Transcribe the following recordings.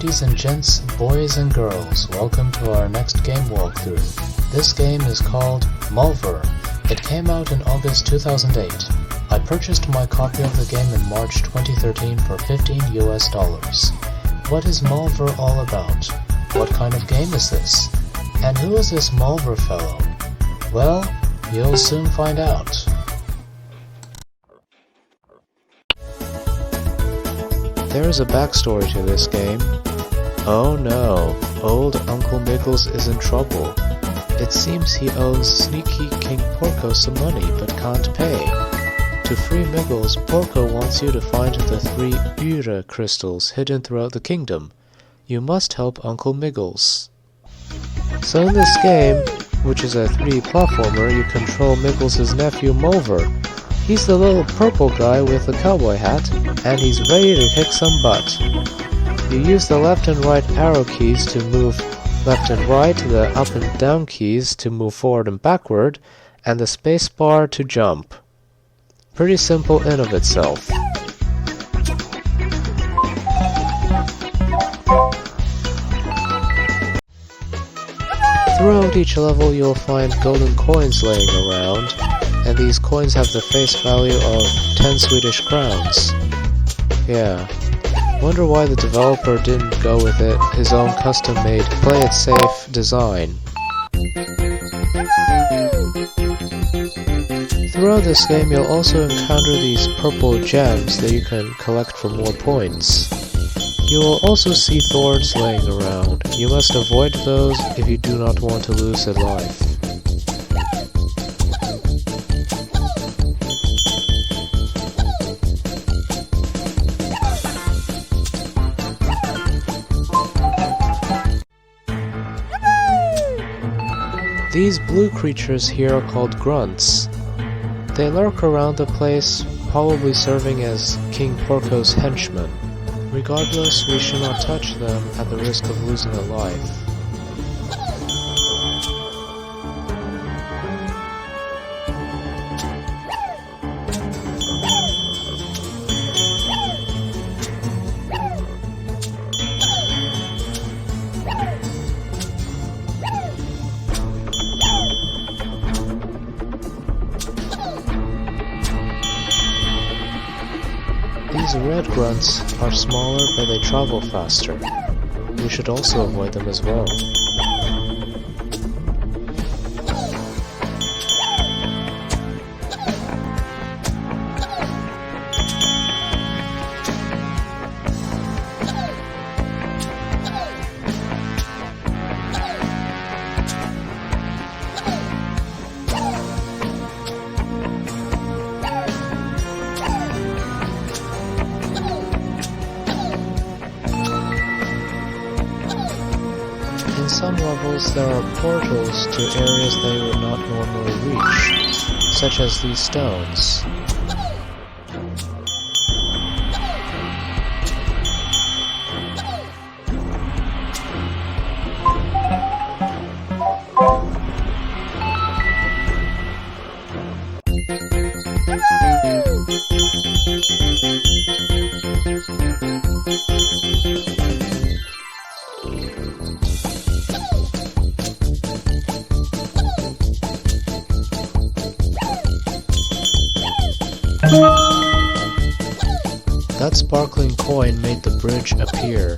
Ladies and gents, boys and girls, welcome to our next game walkthrough. This game is called Mulver. It came out in August 2008. I purchased my copy of the game in March 2013 for $15 US. What is Mulver all about? What kind of game is this? And who is this Mulver fellow? Well, you'll soon find out. There is a backstory to this game. Oh no, old Uncle Miggles is in trouble. It seems he owes sneaky King Porco some money but can't pay. To free Miggles, Porco wants you to find the 3 OGRE crystals hidden throughout the kingdom. You must help Uncle Miggles. So in this game, which is a 3D platformer, you control Miggles' nephew Mulver. He's the little purple guy with the cowboy hat, and he's ready to kick some butt. You use the left and right arrow keys to move left and right, the up and down keys to move forward and backward, and the space bar to jump. Pretty simple in of itself. Throughout each level you'll find golden coins laying around, and these coins have the face value of 10 Swedish crowns. Yeah. Wonder why the developer didn't go with his own custom-made play it safe design. Throughout this game you'll also encounter these purple gems that you can collect for more points. You will also see thorns laying around. You must avoid those if you do not want to lose a life. These blue creatures here are called grunts. They lurk around the place, probably serving as King Porco's henchmen. Regardless, we should not touch them at the risk of losing a life. These red grunts are smaller but they travel faster. We should also avoid them as well. In some levels there are portals to areas they would not normally reach, such as these stones. That sparkling coin made the bridge appear.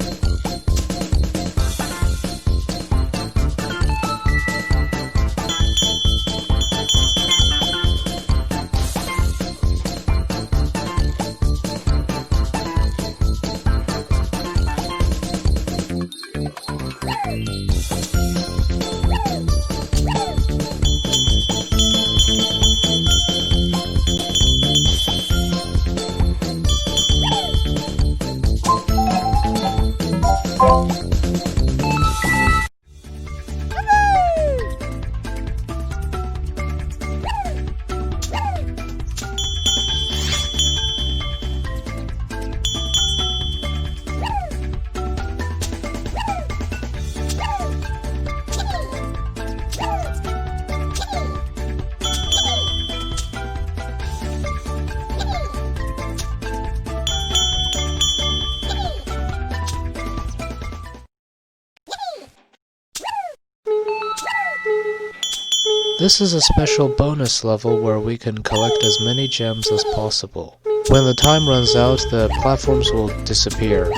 This is a special bonus level where we can collect as many gems as possible. When the time runs out, the platforms will disappear.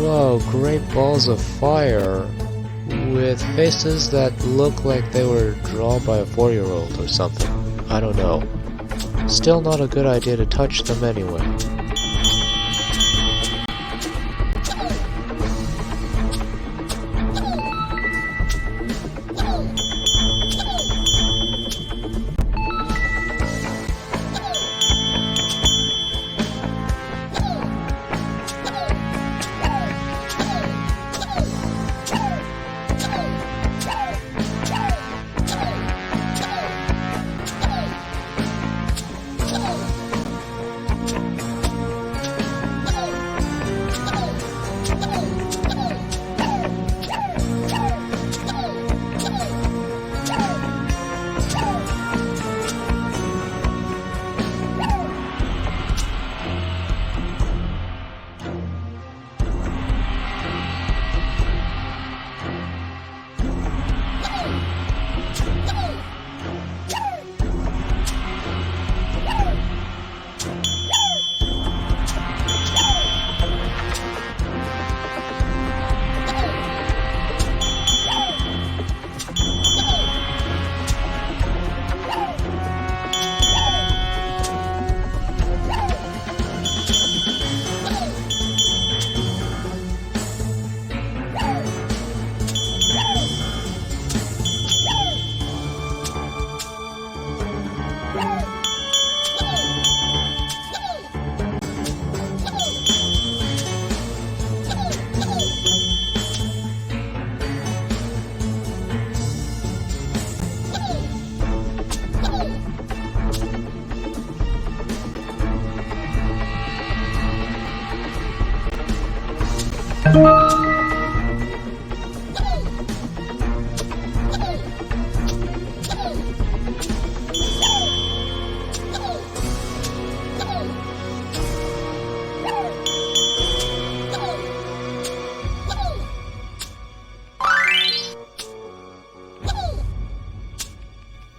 Whoa, great balls of fire with faces that look like they were drawn by a 4-year-old or something. I don't know. Still not a good idea to touch them anyway.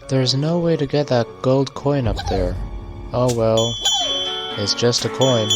There's no way to get that gold coin up there. Oh well, it's just a coin.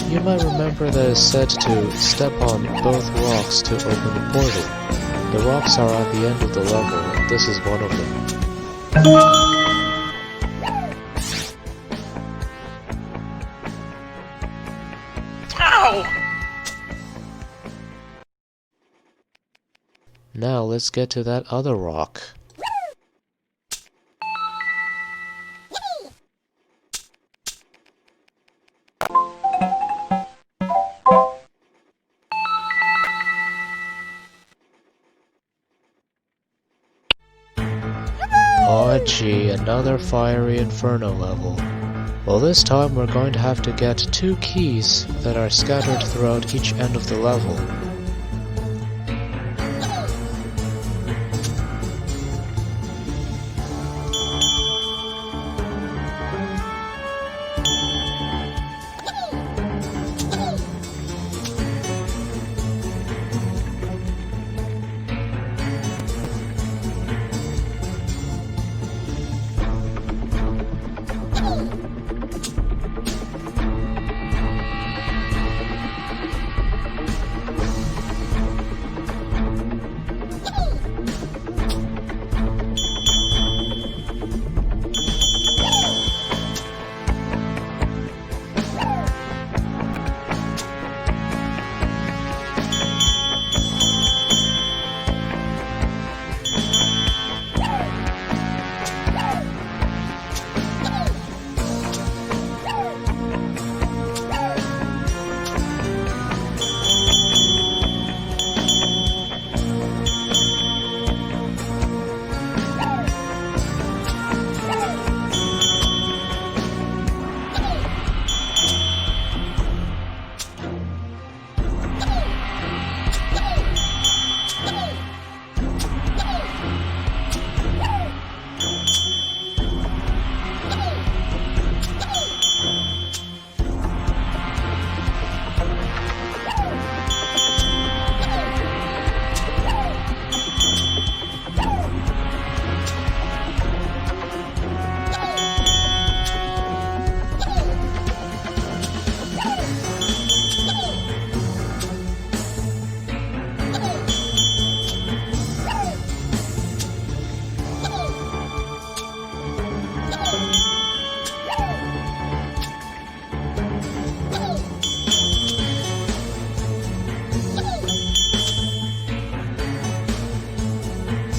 You might remember that it's said to step on both rocks to open the portal. The rocks are at the end of the level, and this is one of them. Now let's get to that other rock. Oh gee, another fiery inferno level. Well, this time we're going to have to get 2 keys that are scattered throughout each end of the level.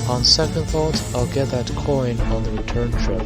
On second thought, I'll get that coin on the return trip.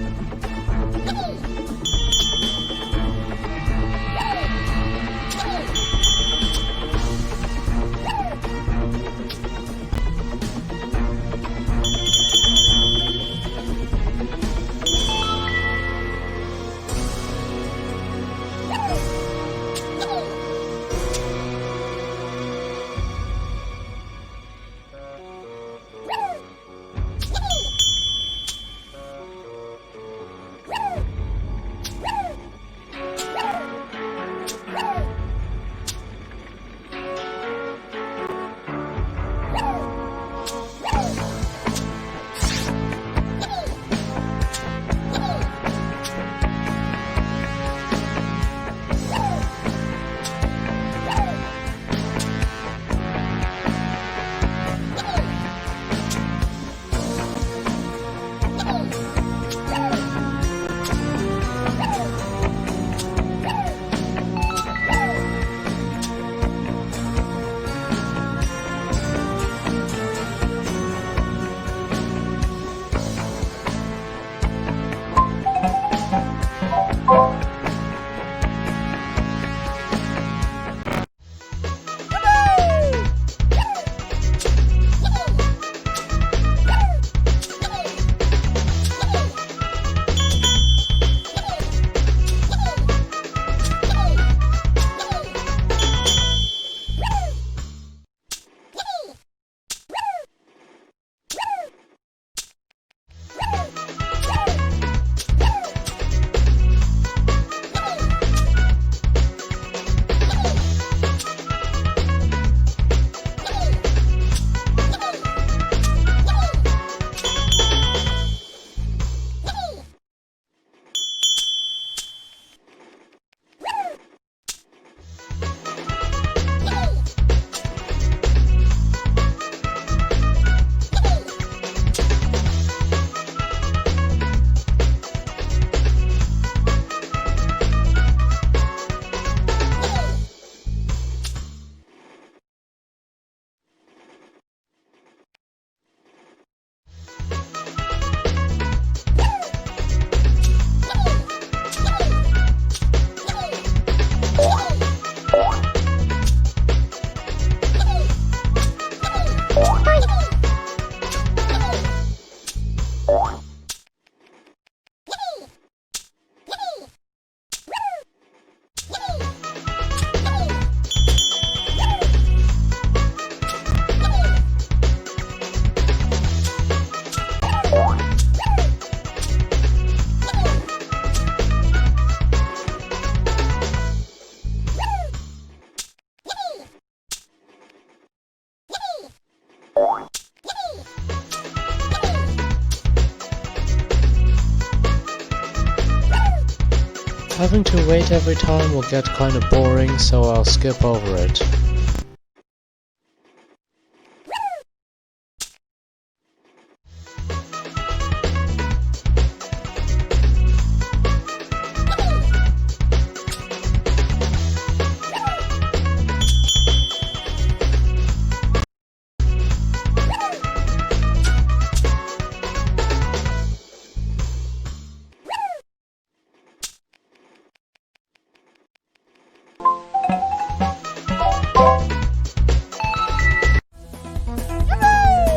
Having to wait every time will get kinda boring, so I'll skip over it.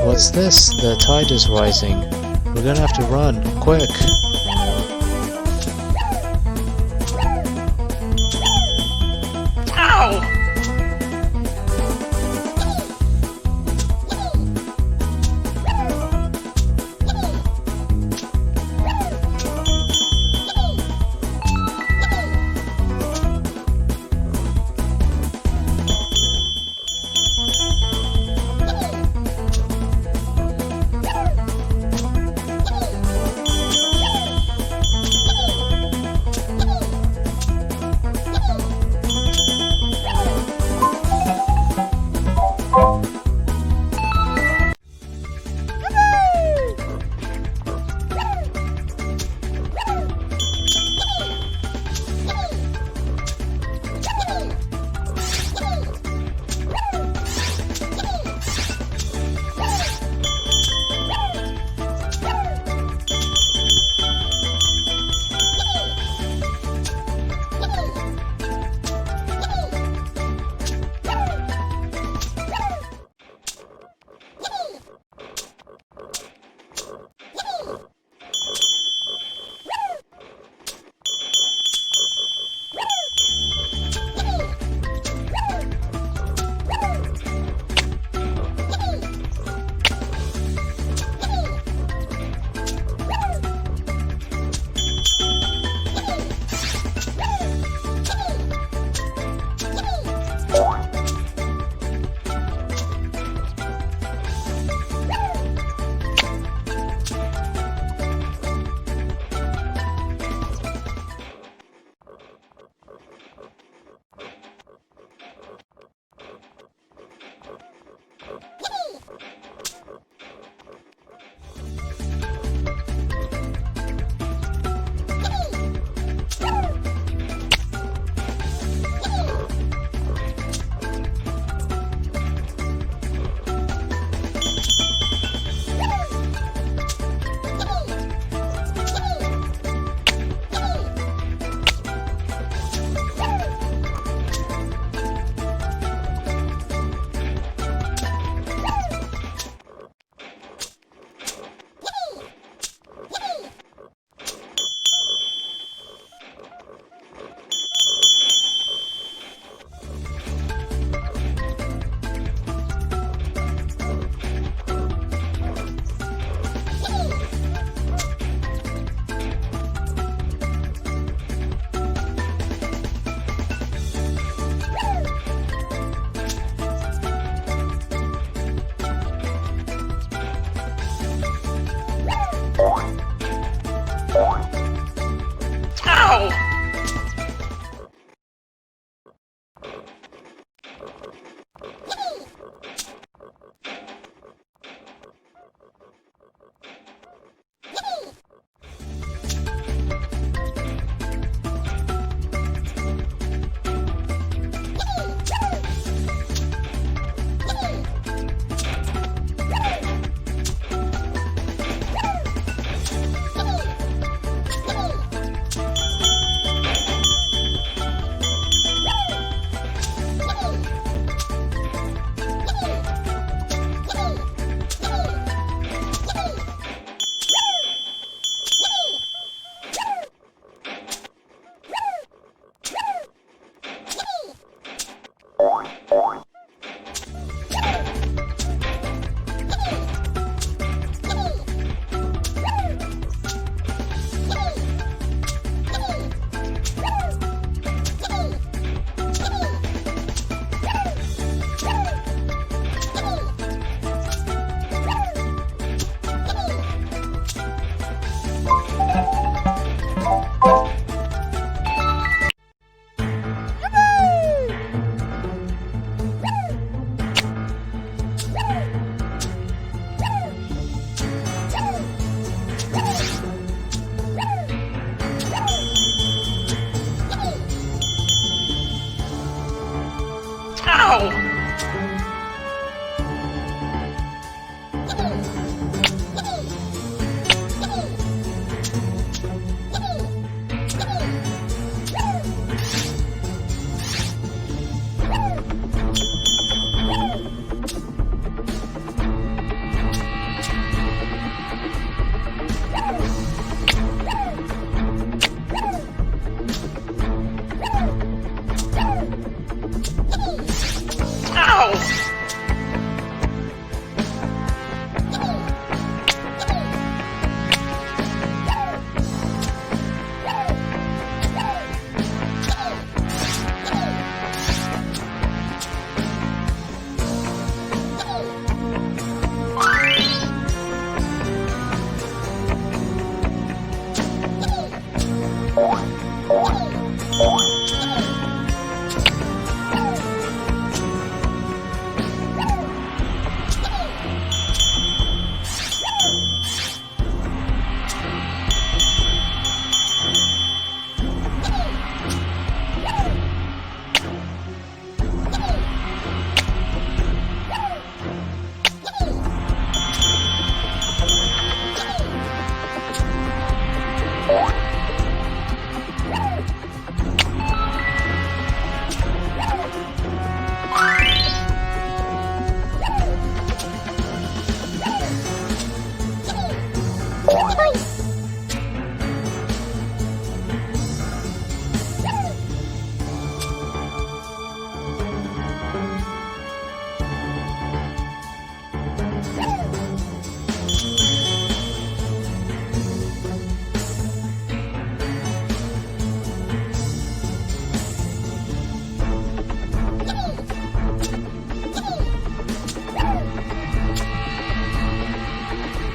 What's this? The tide is rising. We're gonna have to run, quick! Ow!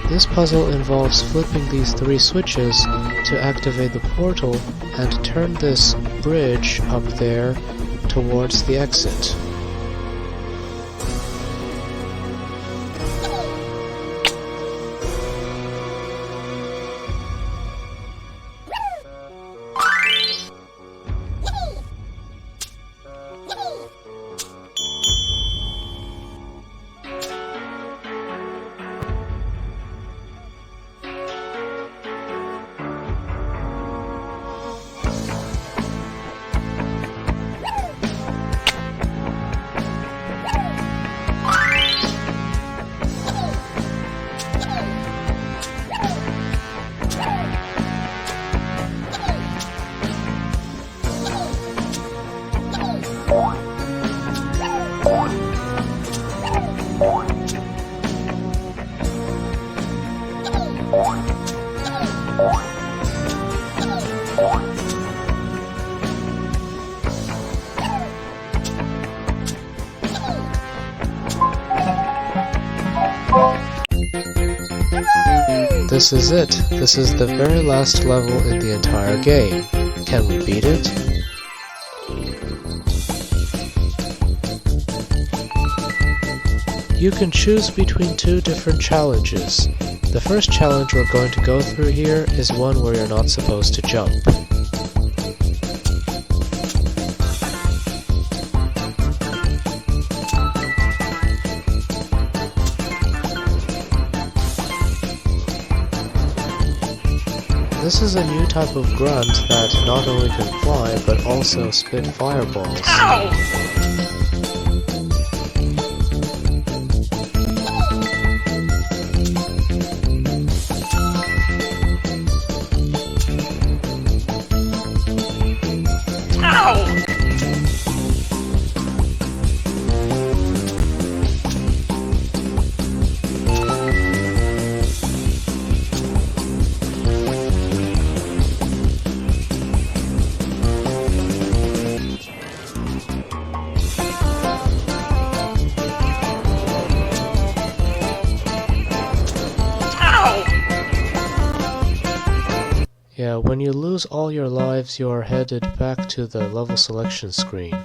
This puzzle involves flipping these 3 switches to activate the portal and turn this bridge up there towards the exit. This is it. This is the very last level in the entire game. Can we beat it? You can choose between 2 different challenges. The first challenge we're going to go through here is one where you're not supposed to jump. This is a new type of grunt that not only can fly, but also spit fireballs. Ow! Yeah, when you lose all your lives, you are headed back to the level selection screen.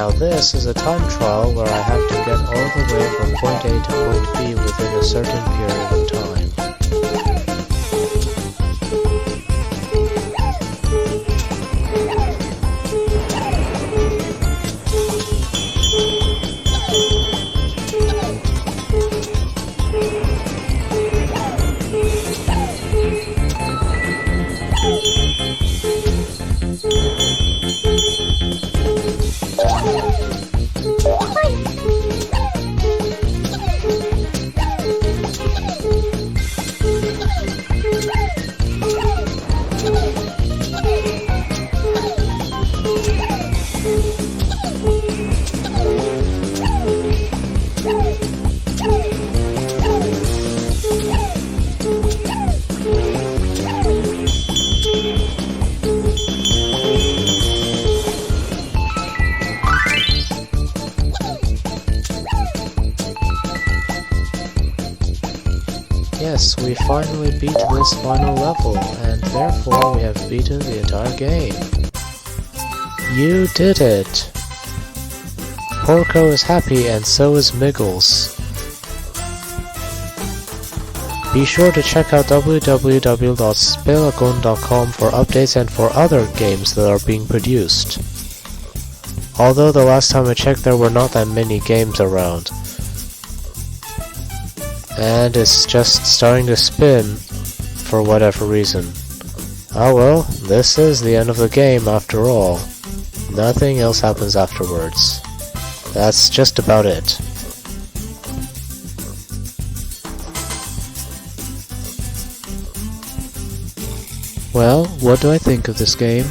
Now this is a time trial where I have to get all the way from point A to point B within a certain period of time. Yes, we finally beat this final level, and therefore we have beaten the entire game. You did it! Porco is happy and so is Miggles. Be sure to check out www.spelagon.com for updates and for other games that are being produced. Although the last time I checked there were not that many games around. And it's just starting to spin for whatever reason. Oh well, this is the end of the game after all. Nothing else happens afterwards. That's just about it. Well, what do I think of this game?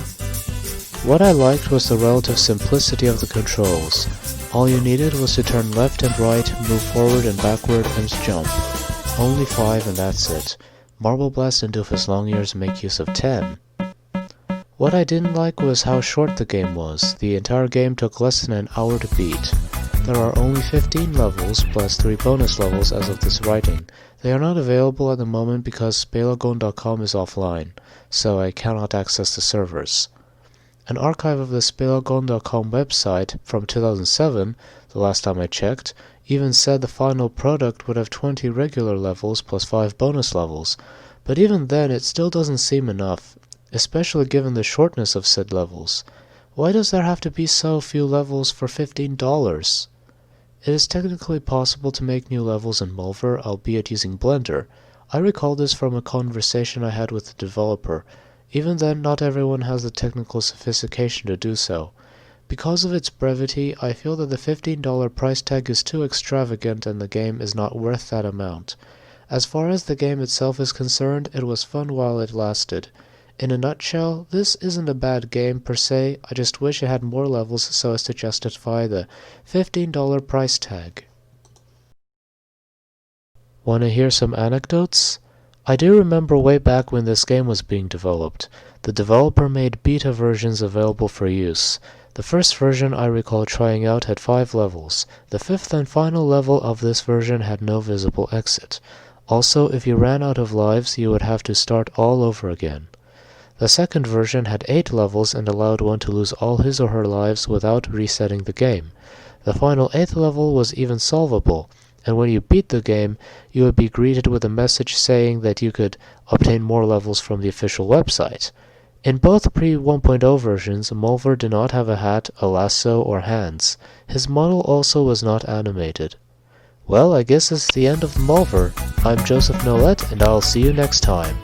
What I liked was the relative simplicity of the controls. All you needed was to turn left and right, move forward and backward, and jump. Only 5 and that's it. Marble Blast and Doofus Longears make use of 10. What I didn't like was how short the game was. The entire game took less than an hour to beat. There are only 15 levels, plus 3 bonus levels as of this writing. They are not available at the moment because Spelagon.com is offline, so I cannot access the servers. An archive of the Spelagon.com website from 2007, the last time I checked, even said the final product would have 20 regular levels plus 5 bonus levels, but even then it still doesn't seem enough, especially given the shortness of said levels. Why does there have to be so few levels for $15? It is technically possible to make new levels in Mulver, albeit using Blender. I recall this from a conversation I had with the developer. Even then, not everyone has the technical sophistication to do so. Because of its brevity, I feel that the $15 price tag is too extravagant and the game is not worth that amount. As far as the game itself is concerned, it was fun while it lasted. In a nutshell, this isn't a bad game per se, I just wish it had more levels so as to justify the $15 price tag. Wanna hear some anecdotes? I do remember way back when this game was being developed. The developer made beta versions available for use. The first version I recall trying out had 5 levels. The 5th and final level of this version had no visible exit. Also, if you ran out of lives, you would have to start all over again. The second version had 8 levels and allowed one to lose all his or her lives without resetting the game. The final 8th level was even solvable, and when you beat the game, you would be greeted with a message saying that you could obtain more levels from the official website. In both pre-1.0 versions, Mulver did not have a hat, a lasso, or hands. His model also was not animated. Well, I guess it's the end of Mulver. I'm Joseph Nolet, and I'll see you next time.